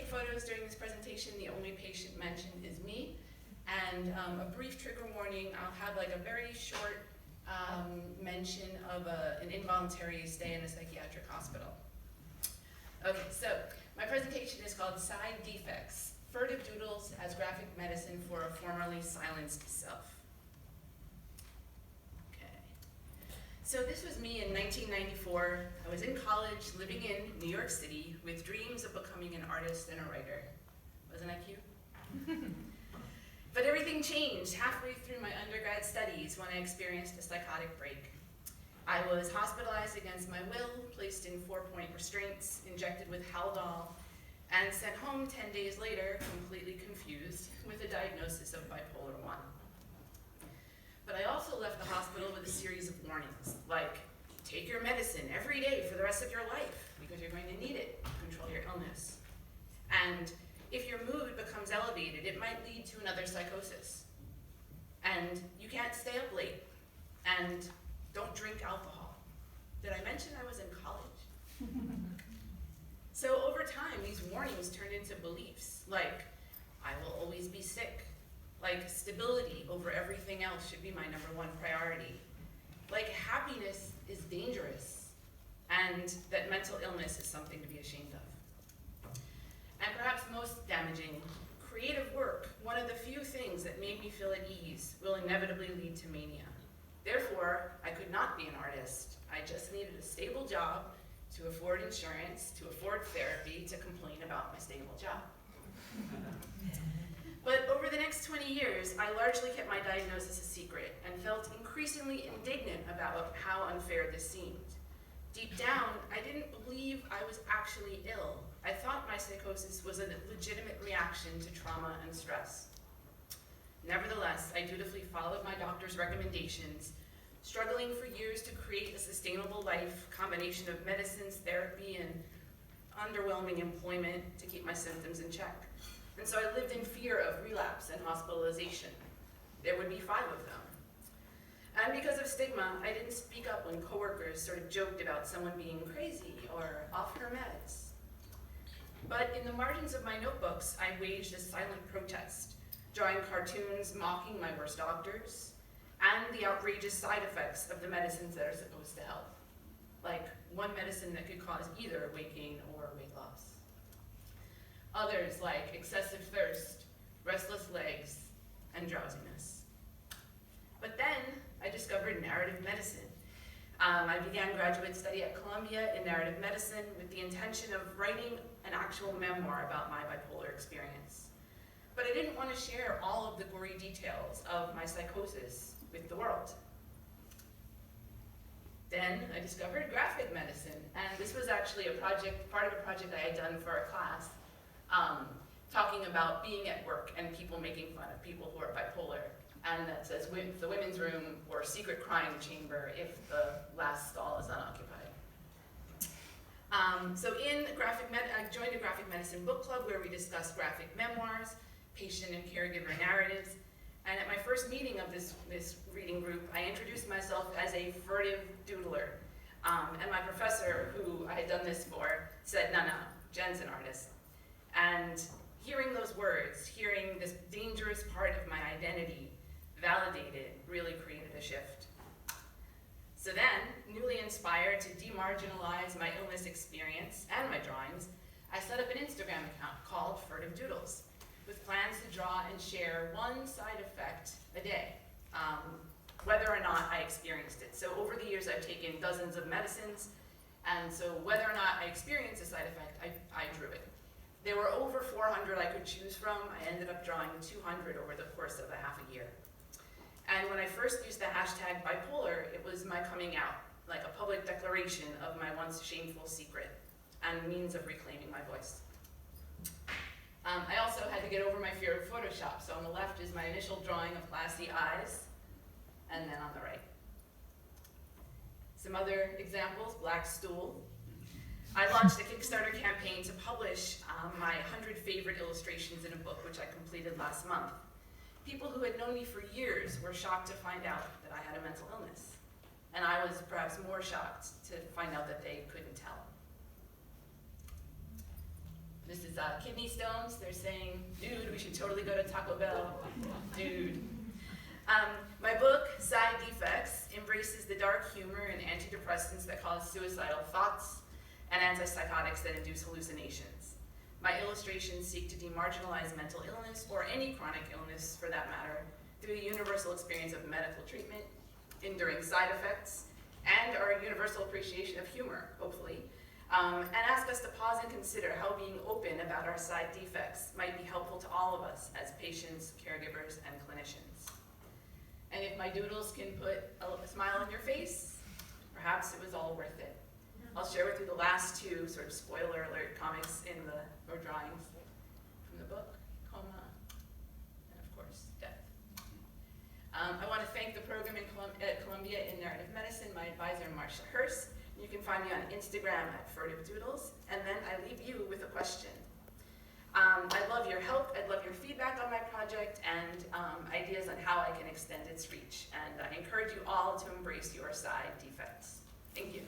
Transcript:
take photos during this presentation. The only patient mentioned is me. And a brief trigger warning, I'll have like a very short mention of an involuntary stay in a psychiatric hospital. Okay, so my presentation is called Side Defects, Furtive Doodles as Graphic Medicine for a Formerly Silenced Self. Okay, so this was me in 1994. I was in college, living in New York City, with dreams of becoming an artist and a writer. Wasn't I cute? But everything changed halfway through my undergrad studies when I experienced a psychotic break. I was hospitalized against my will, placed in 4-point restraints, injected with Haldol, and sent home 10 days later, completely confused, with a diagnosis of bipolar 1. But I also left the hospital with a series of warnings, like, take your medicine every day for the rest of your life, because you're going to need it to control your illness. And if your mood becomes elevated, it might lead to another psychosis. And you can't stay up late. And don't drink alcohol. Did I mention I was in college? So over time, these warnings turned into beliefs, like, I will always be sick. Like, stability over everything else should be my #1 priority. Like, happiness is dangerous. And that mental illness is something to be ashamed of. And perhaps most damaging, creative work, one of the few things that made me feel at ease, will inevitably lead to mania. Therefore, I could not be an artist. I just needed a stable job to afford insurance, to afford therapy, to complain about my stable job. But over the next 20 years, I largely kept my diagnosis a secret and felt increasingly indignant about how unfair this seemed. Deep down, I didn't believe I was actually ill. I thought my psychosis was a legitimate reaction to trauma and stress. Nevertheless, I dutifully followed my doctor's recommendations, struggling for years to create a sustainable life, combination of medicines, therapy, and underwhelming employment to keep my symptoms in check. And so I lived in fear of relapse and hospitalization. There would be 5 of them. And because of stigma, I didn't speak up when coworkers sort of joked about someone being crazy or off her meds. But in the margins of my notebooks, I waged a silent protest, drawing cartoons mocking my worst doctors and the outrageous side effects of the medicines that are supposed to help, like one medicine that could cause either weight gain or weight loss. Others like excessive thirst, restless legs, and drowsiness. But then I discovered narrative medicine. I began graduate study at Columbia in narrative medicine with the intention of writing an actual memoir about my bipolar experience. But I didn't want to share all of the gory details of my psychosis with the world. Then I discovered graphic medicine, and this was actually part of a project I had done for a class, talking about being at work and people making fun of people who are bipolar. And that says the women's room or secret crying chamber if the last stall is unoccupied. So I joined a graphic medicine book club where we discussed graphic memoirs, patient and caregiver narratives. And at my first meeting of this reading group, I introduced myself as a furtive doodler. And my professor, who I had done this for, said, no, Jen's an artist. And hearing those words, hearing this dangerous part of my identity validated, really created a shift. So then, newly inspired to demarginalize my illness experience and my drawings, I set up an Instagram account called Furtive Doodles, with plans to draw and share one side effect a day, whether or not I experienced it. So over the years, I've taken dozens of medicines, and so whether or not I experienced a side effect, I drew it. There were over 400 I could choose from. I ended up drawing 200 over the course of a half a year. And when I first used the hashtag bipolar, it was my coming out, like a public declaration of my once shameful secret and means of reclaiming my voice. I also had to get over my fear of Photoshop. So on the left is my initial drawing of glassy eyes, and then on the right. Some other examples, black stool. I launched a Kickstarter campaign to publish my 100 favorite illustrations in a book, which I completed last month. People who had known me for years were shocked to find out that I had a mental illness. And I was perhaps more shocked to find out that they couldn't tell. This is kidney stones. They're saying, dude, we should totally go to Taco Bell. Dude. My book, Side Defects, embraces the dark humor and antidepressants that cause suicidal thoughts and antipsychotics that induce hallucinations. My illustrations seek to demarginalize mental illness, or any chronic illness for that matter, through the universal experience of medical treatment, enduring side effects, and our universal appreciation of humor, hopefully, and ask us to pause and consider how being open about our side defects might be helpful to all of us as patients, caregivers, and clinicians. And if my doodles can put a smile on your face, perhaps it was all worth it. I'll share with you the last two sort of spoiler alert comics or drawings from the book, Coma, and of course, Death. I want to thank the program at Columbia in Narrative Medicine, my advisor, Marcia Hurst. You can find me on Instagram at Furtive Doodles, and then I leave you with a question. I'd love your help, I'd love your feedback on my project, and ideas on how I can extend its reach. And I encourage you all to embrace your side defects. Thank you.